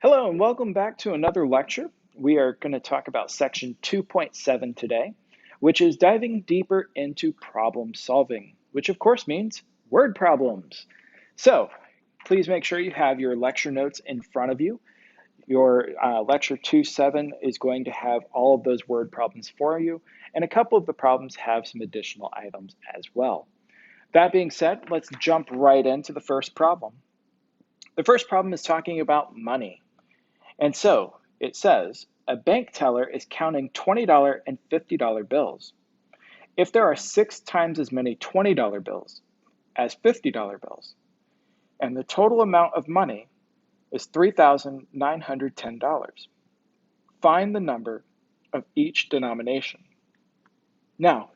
Hello and welcome back to another lecture. We are going to talk about section 2.7 today, which is diving deeper into problem solving, which of course means word problems. So please make sure you have your lecture notes in front of you. Your lecture 2.7 is going to have all of those word problems for you, and a couple of the problems have some additional items as well. That being said, let's jump right into the first problem. The first problem is talking about money. And so it says a bank teller is counting $20 and $50 bills. If there are 6 times as many $20 bills as $50 bills, and the total amount of money is $3,910, find the number of each denomination. Now,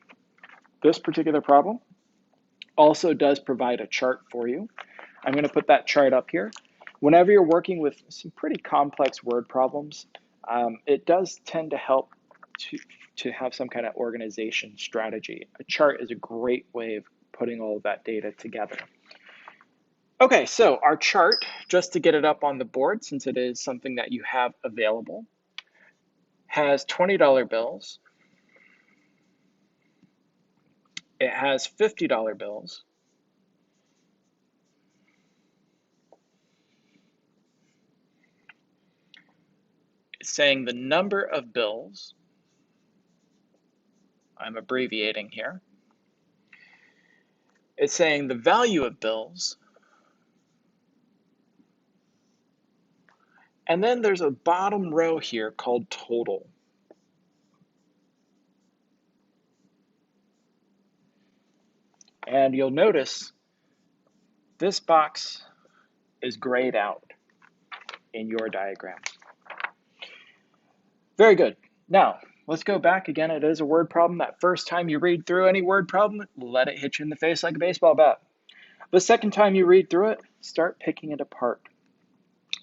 this particular problem also does provide a chart for you. I'm going to put that chart up here. Whenever you're working with some pretty complex word problems, it does tend to help to have some kind of organization strategy. A chart is a great way of putting all of that data together. Okay, so our chart, just to get it up on the board, since it is something that you have available, has $20 bills. It has $50 bills. It's saying the number of bills, I'm abbreviating here. It's saying the value of bills. And then there's a bottom row here called total. And you'll notice this box is grayed out in your diagram. Very good. Now, let's go back again. It is a word problem. That first time you read through any word problem, let it hit you in the face like a baseball bat. The second time you read through it, start picking it apart.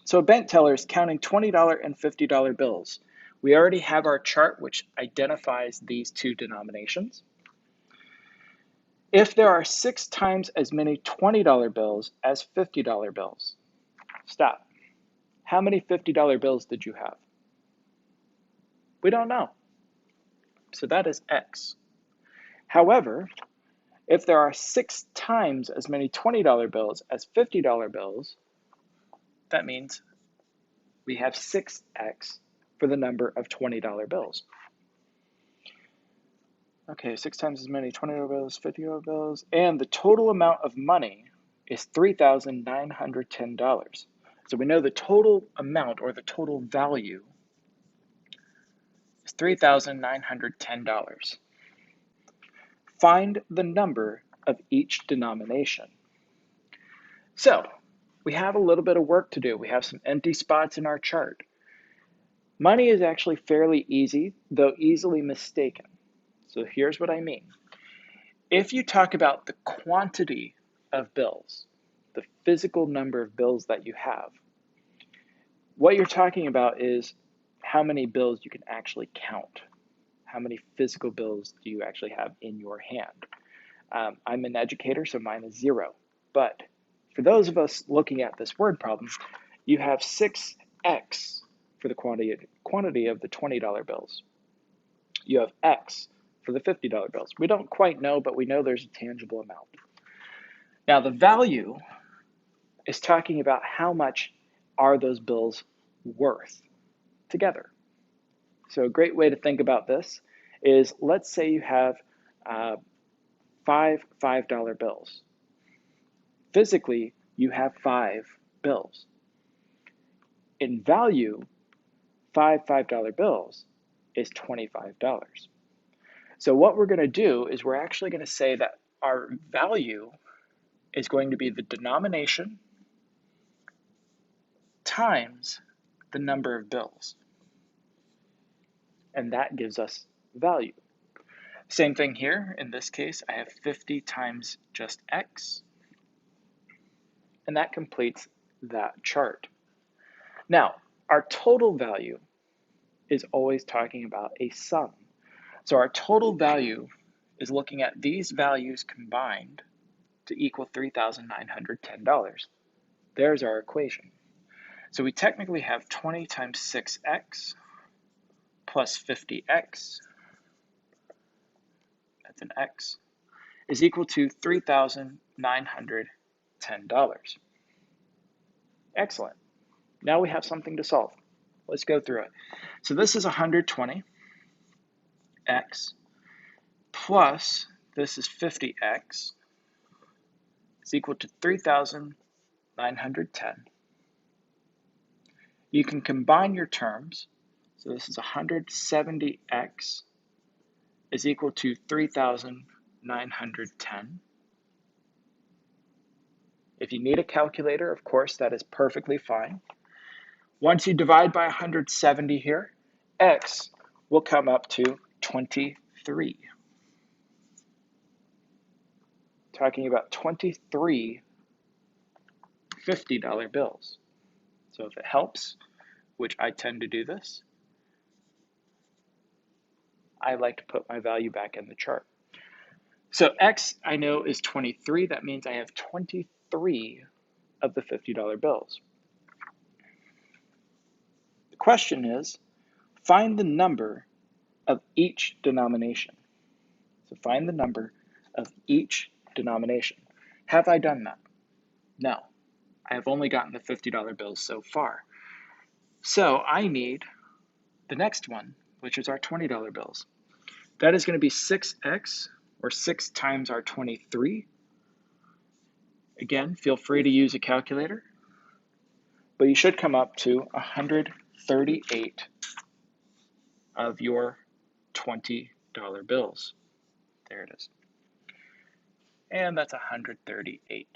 So a bank teller is counting $20 and $50 bills. We already have our chart which identifies these two denominations. If there are 6 times as many $20 bills as $50 bills, stop. How many $50 bills did you have? We don't know. So that is X. However, if there are 6 times as many $20 bills as $50 bills, that means we have 6X for the number of $20 bills. Okay, 6 times as many $20 bills, $50 bills, and the total amount of money is $3,910. So we know the total amount or the total value is $3,910. Find the number of each denomination. So we have a little bit of work to do. We have some empty spots in our chart. Money is actually fairly easy, though easily mistaken. So here's what I mean. If you talk about the quantity of bills, the physical number of bills that you have, what you're talking about is how many bills you can actually count. How many physical bills do you actually have in your hand? I'm an educator, so mine is 0. But for those of us looking at this word problem, you have 6X for the quantity of the $20 bills. You have X for the $50 bills. We don't quite know, but we know there's a tangible amount. Now the value is talking about how much are those bills worth together. So a great way to think about this is, let's say you have 5 $5 bills. Physically, you have 5 bills. In value, 5 $5 bills is $25. So what we're going to do is we're actually going to say that our value is going to be the denomination times the number of bills. And that gives us value. Same thing here. In this case, I have 50 times just X. And that completes that chart. Now, our total value is always talking about a sum. So our total value is looking at these values combined to equal $3,910. There's our equation. So we technically have 20 times 6x plus 50x, that's an x, is equal to $3,910. Excellent. Now we have something to solve. Let's go through it. So this is 120x plus this is 50x is equal to 3,910. You can combine your terms. So this is 170x is equal to 3,910. If you need a calculator, of course, that is perfectly fine. Once you divide by 170 here, x will come up to 23. Talking about 23 $50 bills. So if it helps, which I tend to do this, I like to put my value back in the chart. So x I know is 23. That means I have 23 of the $50 bills. The question is, find the number of each denomination. So find the number of each denomination. Have I done that? No. I have only gotten the $50 bills so far. So I need the next one, which is our $20 bills. That is going to be 6x, or 6 times our 23. Again, feel free to use a calculator, but you should come up to 138 of your $20 bills. There it is. And that's 138.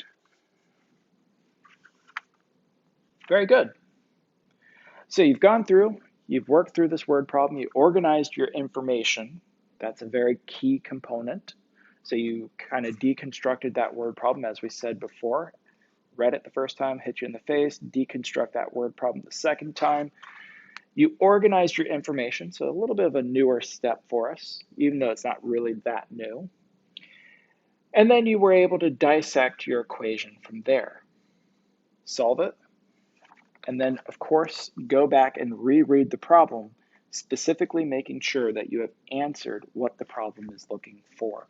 Very good. So you've gone through, you've worked through this word problem, you organized your information. That's a very key component. So you kind of deconstructed that word problem, as we said before. Read it the first time, hit you in the face, deconstruct that word problem the second time. You organized your information, so a little bit of a newer step for us, even though it's not really that new. And then you were able to dissect your equation from there. Solve it, and then, of course, go back and reread the problem, specifically making sure that you have answered what the problem is looking for.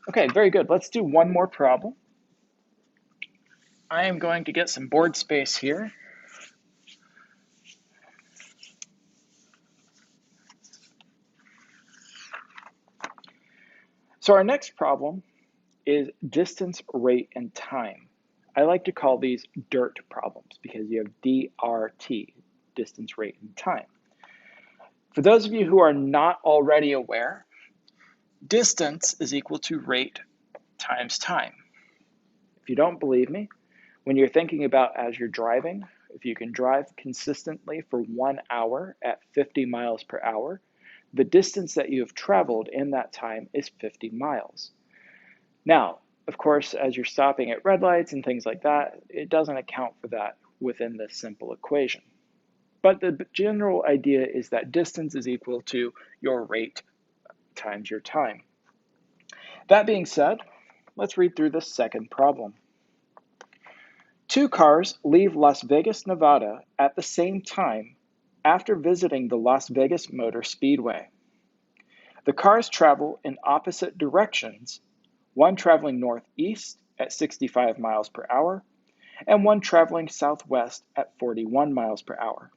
Okay, very good. Let's do one more problem. I am going to get some board space here. So our next problem is distance, rate, and time. I like to call these DIRT problems because you have DRT, distance, rate, and time. For those of you who are not already aware, distance is equal to rate times time. If you don't believe me, when you're thinking about as you're driving, if you can drive consistently for 1 hour at 50 miles per hour, the distance that you have traveled in that time is 50 miles. Now, of course, as you're stopping at red lights and things like that, it doesn't account for that within this simple equation. But the general idea is that distance is equal to your rate times your time. That being said, let's read through this second problem. 2 cars leave Las Vegas, Nevada at the same time after visiting the Las Vegas Motor Speedway. The cars travel in opposite directions, one traveling northeast at 65 miles per hour, and one traveling southwest at 41 miles per hour.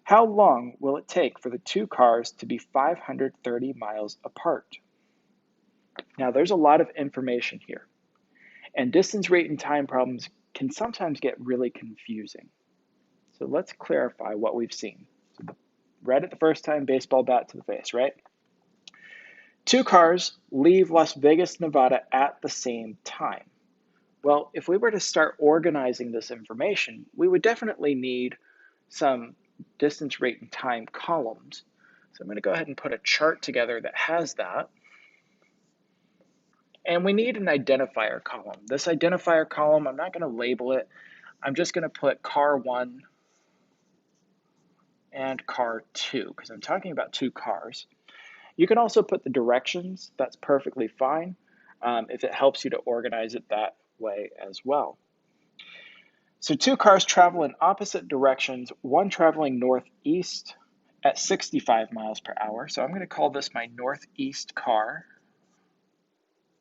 How long will it take for the 2 cars to be 530 miles apart? Now, there's a lot of information here, and distance, rate, and time problems can sometimes get really confusing. So let's clarify what we've seen. So read it the first time, baseball bat to the face, right? 2 cars leave Las Vegas, Nevada at the same time. Well, if we were to start organizing this information, we would definitely need some distance, rate, and time columns. So I'm going to go ahead and put a chart together that has that. And we need an identifier column. This identifier column, I'm not going to label it. I'm just going to put car 1 and car 2 because I'm talking about 2 cars. You can also put the directions. That's perfectly fine if it helps you to organize it that way as well. So two cars travel in opposite directions, one traveling northeast at 65 miles per hour. So I'm going to call this my northeast car.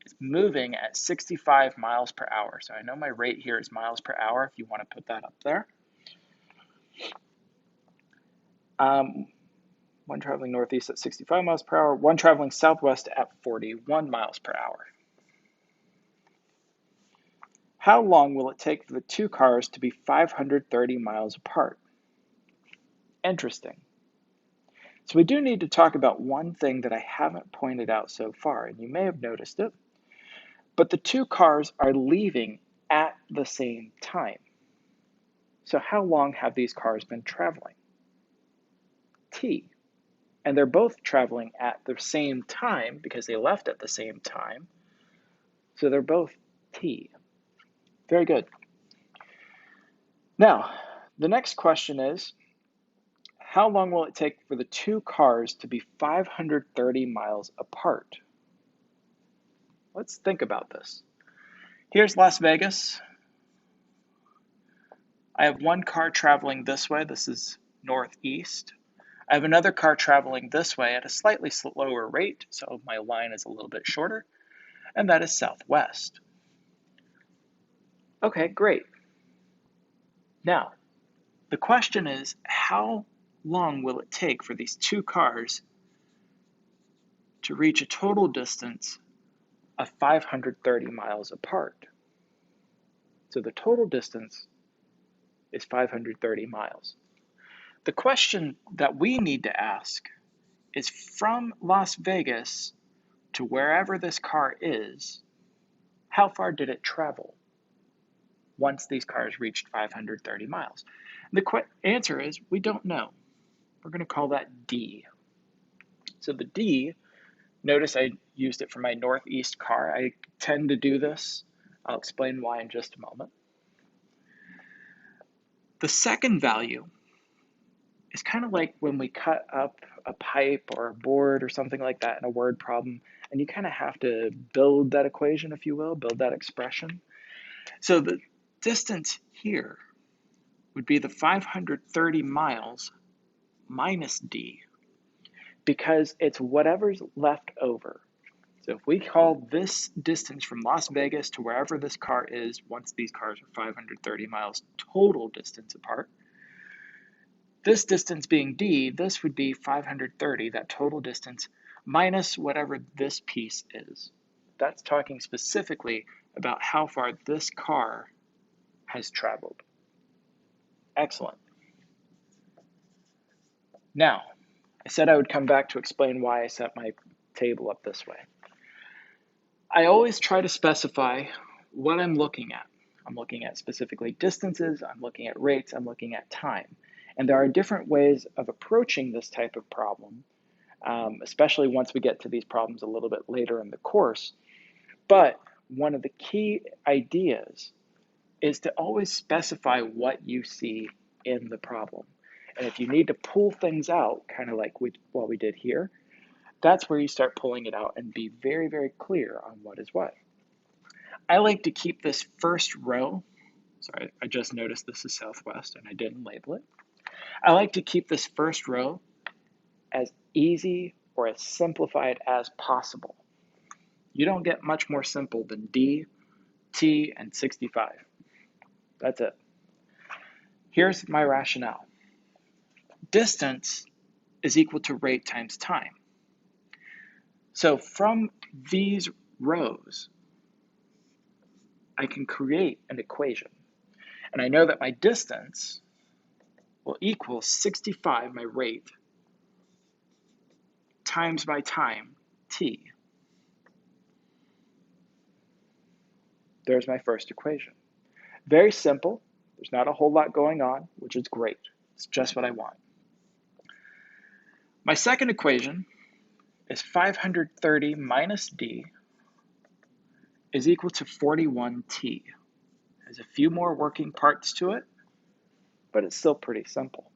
It's moving at 65 miles per hour. So I know my rate here is miles per hour if you want to put that up there. One traveling northeast at 65 miles per hour, one traveling southwest at 41 miles per hour. How long will it take for the two cars to be 530 miles apart? Interesting. So we do need to talk about one thing that I haven't pointed out so far, and you may have noticed it, but the two cars are leaving at the same time. So how long have these cars been traveling? T. And they're both traveling at the same time because they left at the same time. So they're both T. Very good. Now, the next question is, how long will it take for the two cars to be 530 miles apart? Let's think about this. Here's Las Vegas. I have one car traveling this way. This is northeast. I have another car traveling this way at a slightly slower rate, so my line is a little bit shorter, and that is southwest. Okay, great. Now, the question is, how long will it take for these two cars to reach a total distance of 530 miles apart? So the total distance is 530 miles. The question that we need to ask is, from Las Vegas to wherever this car is, how far did it travel once these cars reached 530 miles? The answer is, we don't know. We're going to call that D. So the D, notice I used it for my northeast car. I tend to do this. I'll explain why in just a moment. The second value is kind of like when we cut up a pipe or a board or something like that in a word problem, and you kind of have to build that equation, if you will, build that expression. So the distance here would be the 530 miles minus D, because it's whatever's left over. So if we call this distance from Las Vegas to wherever this car is, once these cars are 530 miles total distance apart, this distance being D, this would be 530, that total distance, minus whatever this piece is. That's talking specifically about how far this car has traveled. Excellent. Now, I said I would come back to explain why I set my table up this way. I always try to specify what I'm looking at. I'm looking at specifically distances, I'm looking at rates, I'm looking at time. And there are different ways of approaching this type of problem, especially once we get to these problems a little bit later in the course. But one of the key ideas is to always specify what you see in the problem. And if you need to pull things out, kind of like what we did here, that's where you start pulling it out and be very, very clear on what is what. I like to keep this first row, sorry, I just noticed this is southwest and I didn't label it. I like to keep this first row as easy or as simplified as possible. You don't get much more simple than D, T, and 65. That's it. Here's my rationale. Distance is equal to rate times time. So from these rows, I can create an equation. And I know that my distance will equal 65, my rate, times my time, T. There's my first equation. Very simple. There's not a whole lot going on, which is great. It's just what I want. My second equation is 530 minus D is equal to 41T. There's a few more working parts to it, but it's still pretty simple.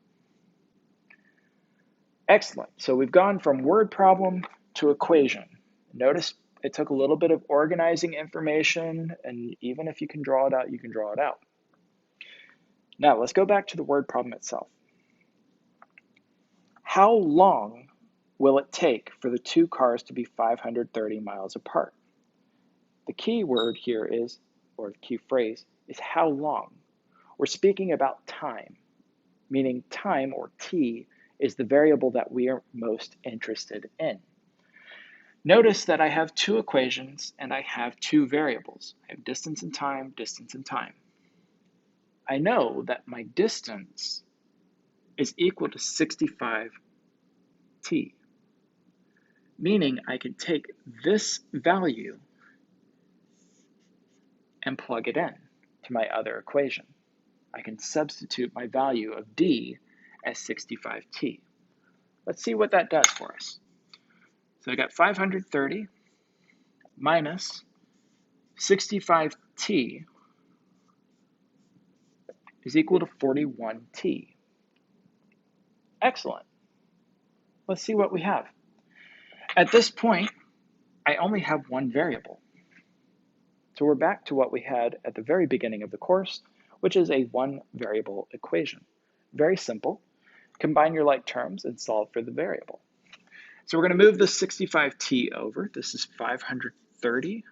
Excellent. So we've gone from word problem to equation. Notice it took a little bit of organizing information, and even if you can draw it out, you can draw it out. Now let's go back to the word problem itself. How long will it take for the two cars to be 530 miles apart? The key word here is, or the key phrase, is how long. We're speaking about time, meaning time, or t, is the variable that we are most interested in. Notice that I have two equations and I have two variables. I have distance and time, distance and time. I know that my distance is equal to 65t, meaning I can take this value and plug it in to my other equation. I can substitute my value of d as 65t. Let's see what that does for us. So I got 530 minus 65t is equal to 41t. Excellent. Let's see what we have. At this point, I only have one variable. So we're back to what we had at the very beginning of the course, which is a one variable equation. Very simple. Combine your like terms and solve for the variable. So we're going to move the 65t over. This is 530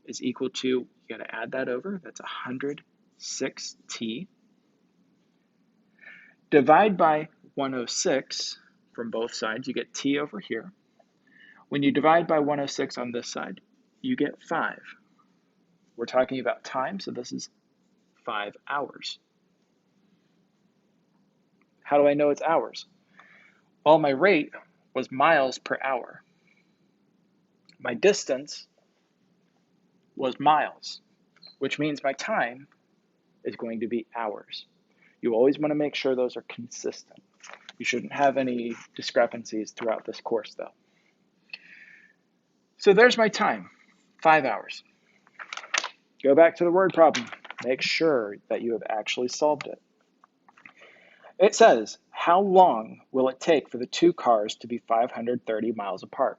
is equal to, you got to add that over, that's 106t. Divide by 106 from both sides, you get t over here. When you divide by 106 on this side, you get 5. We're talking about time, so this is 5 hours. How do I know it's hours? Well, my rate was miles per hour. My distance was miles, which means my time is going to be hours. You always want to make sure those are consistent. You shouldn't have any discrepancies throughout this course, though. So there's my time, 5 hours. Go back to the word problem. Make sure that you have actually solved it. It says, how long will it take for the two cars to be 530 miles apart?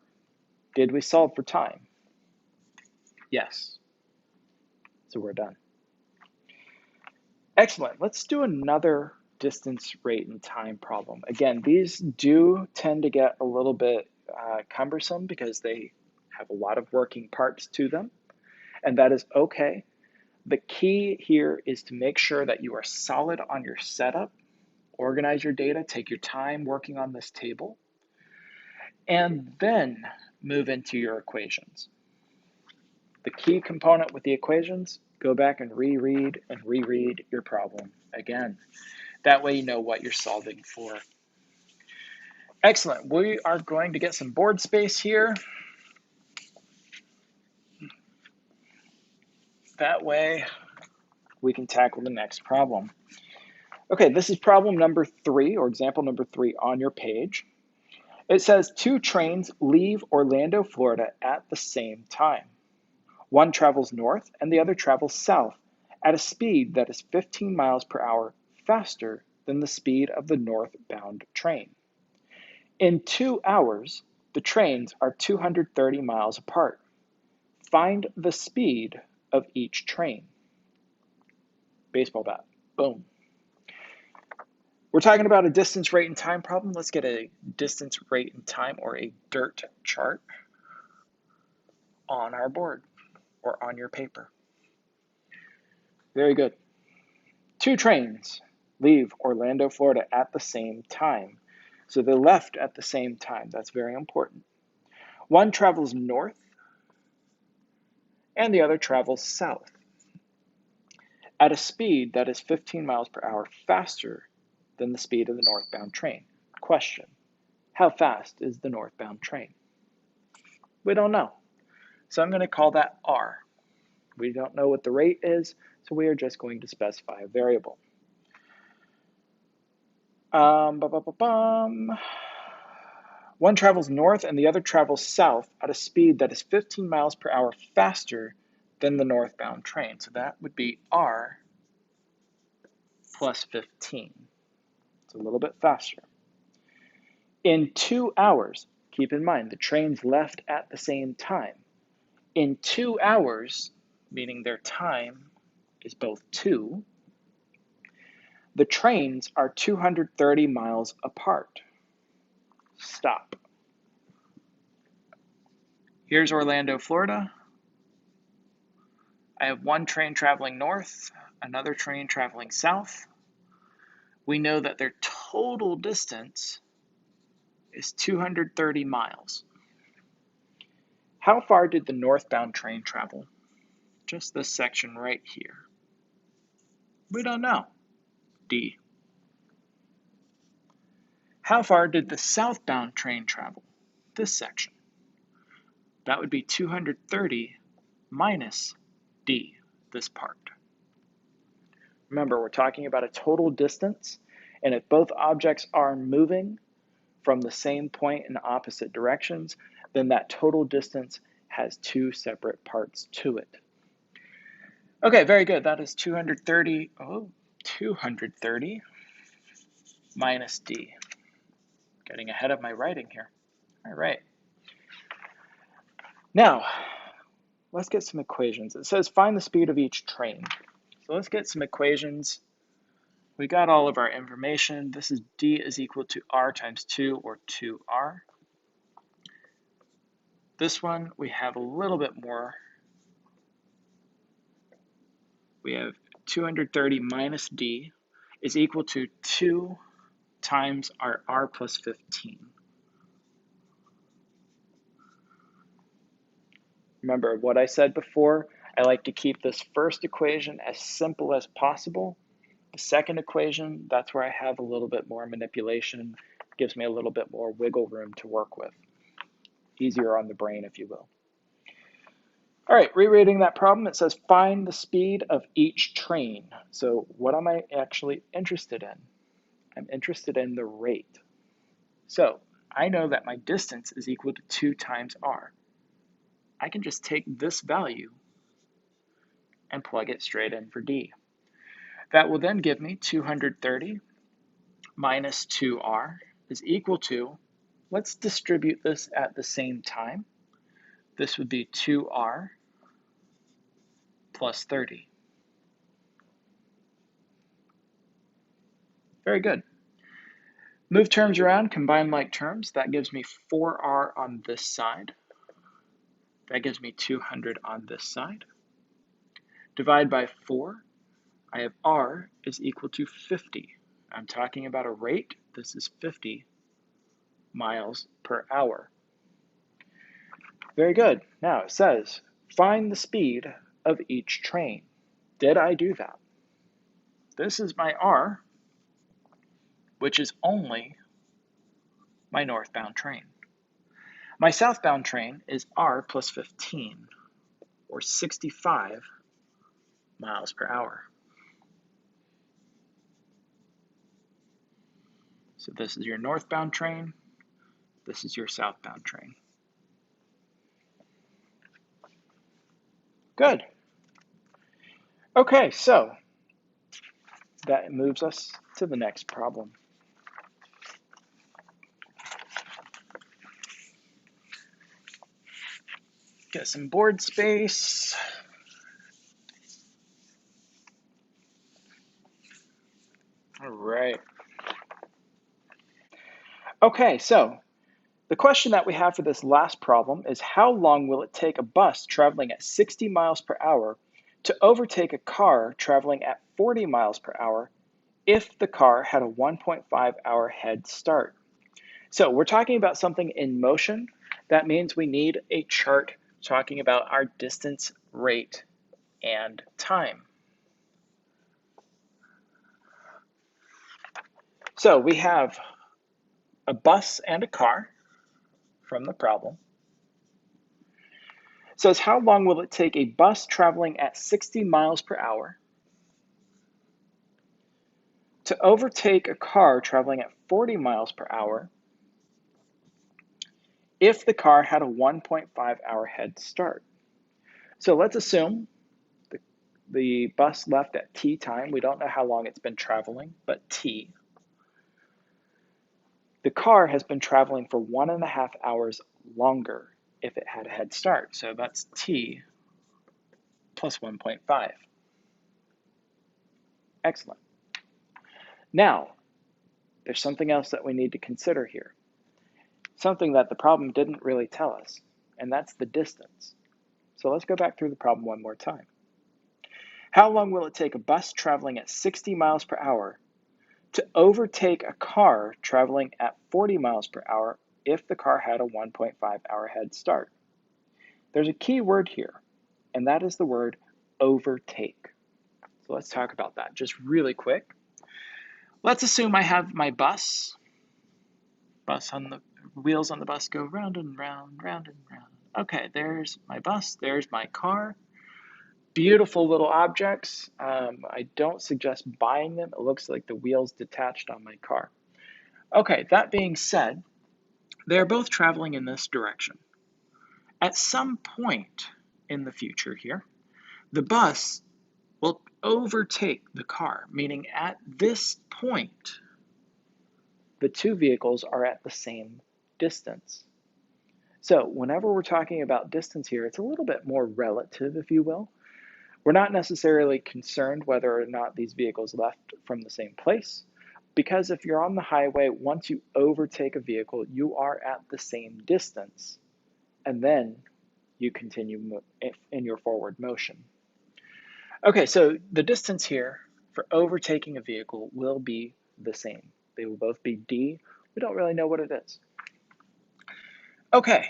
Did we solve for time? Yes. So we're done. Excellent. Let's do another distance, rate, and time problem. Again, these do tend to get a little bit cumbersome because they have a lot of working parts to them, and that is okay. The key here is to make sure that you are solid on your setup, organize your data, take your time working on this table, and then move into your equations. The key component with the equations, go back and reread your problem again. That way you know what you're solving for. Excellent. We are going to get some board space here. That way we can tackle the next problem. Okay, this is problem number 3, or example number 3 on your page. It says 2 trains leave Orlando, Florida at the same time. One travels north and the other travels south at a speed that is 15 miles per hour faster than the speed of the northbound train. In 2 hours, the trains are 230 miles apart. Find the speed of each train. Baseball bat. Boom. We're talking about a distance, rate, and time problem. Let's get a distance, rate, and time, or a DIRT chart on our board or on your paper. Very good. 2 trains leave Orlando, Florida at the same time. So they left at the same time. That's very important. One travels north and the other travels south at a speed that is 15 miles per hour faster than the speed of the northbound train. Question: how fast is the northbound train? We don't know. So I'm going to call that R. We don't know what the rate is, so we are just going to specify a variable. One travels north and the other travels south at a speed that is 15 miles per hour faster than the northbound train. So that would be R plus 15. It's a little bit faster. In 2 hours, keep in mind the trains left at the same time. In 2 hours, meaning their time is both 2, The trains are 230 miles apart. Stop. Here's Orlando, Florida. I have one train traveling north, another train traveling south. We know that their total distance is 230 miles. How far did the northbound train travel? Just this section right here. We don't know. D. How far did the southbound train travel? This section. That would be 230 minus D, this part. Remember, we're talking about a total distance, and if both objects are moving from the same point in opposite directions, then that total distance has two separate parts to it. Okay, very good. That is 230 minus D. Getting ahead of my writing here. All right. Now, let's get some equations. It says find the speed of each train. So let's get some equations. We got all of our information. This is D is equal to R times 2 or 2R. This one, we have a little bit more. We have 230 minus D is equal to 2 times our R plus 15. Remember what I said before, I like to keep this first equation as simple as possible. The second equation, that's where I have a little bit more manipulation, gives me a little bit more wiggle room to work with. Easier on the brain, if you will. All right, rereading that problem, it says find the speed of each train. So what am I actually interested in? I'm interested in the rate. So I know that my distance is equal to 2 times R. I can just take this value and plug it straight in for D. That will then give me 230 minus 2R is equal to, let's distribute this at the same time. This would be 2R plus 30. Very good. Move terms around, combine like terms. That gives me 4R on this side. That gives me 200 on this side. Divide by 4. I have R is equal to 50. I'm talking about a rate. This is 50 miles per hour. Very good. Now it says, find the speed of each train. Did I do that? This is my R, which is only my northbound train. My southbound train is R plus 15, or 65 miles per hour. So this is your northbound train, this is your southbound train. Good. Okay, so that moves us to the next problem. Get some board space. All right. Okay, so the question that we have for this last problem is how long will it take a bus traveling at 60 miles per hour to overtake a car traveling at 40 miles per hour if the car had a 1.5 hour head start? So we're talking about something in motion. That means we need a chart talking about our distance, rate, and time. So we have a bus and a car from the problem. It says how long will it take a bus traveling at 60 miles per hour to overtake a car traveling at 40 miles per hour if the car had a 1.5 hour head start? So let's assume the bus left at T time. We don't know how long it's been traveling, but T. The car has been traveling for 1.5 hours longer if it had a head start. So that's T plus 1.5. Excellent. Now, there's something else that we need to consider here. Something that the problem didn't really tell us, and that's the distance. So let's go back through the problem one more time. How long will it take a bus traveling at 60 miles per hour to overtake a car traveling at 40 miles per hour if the car had a 1.5-hour head start? There's a key word here, and that is the word overtake. So let's talk about that just really quick. Let's assume I have my bus on the wheels on the bus go round and round, round and round. Okay, there's my bus, there's my car. Beautiful little objects. I don't suggest buying them. It looks like the wheels detached on my car. Okay, that being said, they're both traveling in this direction. At some point in the future here, the bus will overtake the car, meaning at this point, the two vehicles are at the same distance. So whenever we're talking about distance here, it's a little bit more relative, if you will. We're not necessarily concerned whether or not these vehicles left from the same place, because if you're on the highway, once you overtake a vehicle, you are at the same distance, and then you continue in your forward motion. Okay, so the distance here for overtaking a vehicle will be the same. They will both be d. We don't really know what it is. Okay,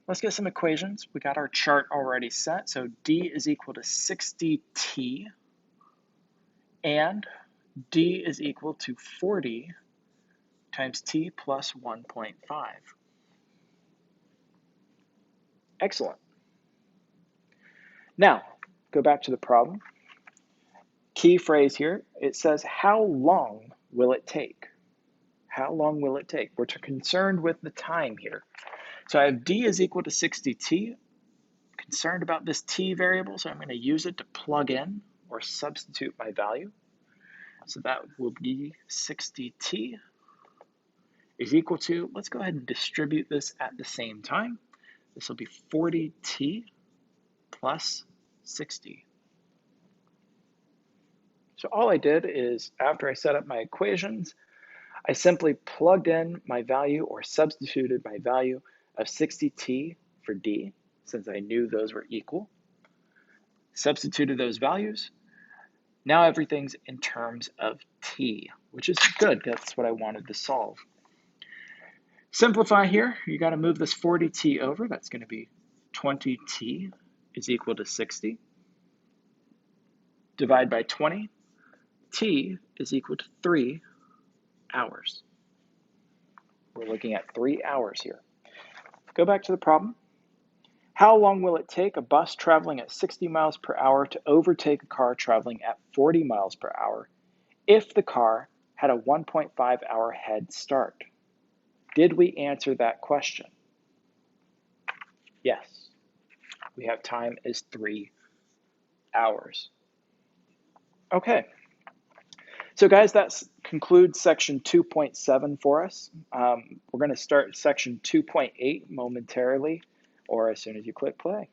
let's get some equations. We got our chart already set. So d is equal to 60t, and d is equal to 40 times t plus 1.5. Excellent. Now, go back to the problem. Key phrase here, it says, how long will it take? How long will it take? We're concerned with the time here. So I have d is equal to 60t. Concerned about this t variable, so I'm going to use it to plug in or substitute my value. So that will be 60t is equal to, let's go ahead and distribute this at the same time. This will be 40t plus 60. So all I did is, after I set up my equations, I simply plugged in my value or substituted my value of 60t for d, since I knew those were equal. Substituted those values. Now everything's in terms of t, which is good. That's what I wanted to solve. Simplify here. You got to move this 40t over. That's going to be 20t is equal to 60. Divide by 20. T is equal to 3 hours. We're looking at 3 hours here. Go back to the problem. How long will it take a bus traveling at 60 miles per hour to overtake a car traveling at 40 miles per hour if the car had a 1.5-hour head start? Did we answer that question? Yes. We have time is 3 hours. Okay. So guys, that concludes section 2.7 for us. We're going to start section 2.8 momentarily, or as soon as you click play.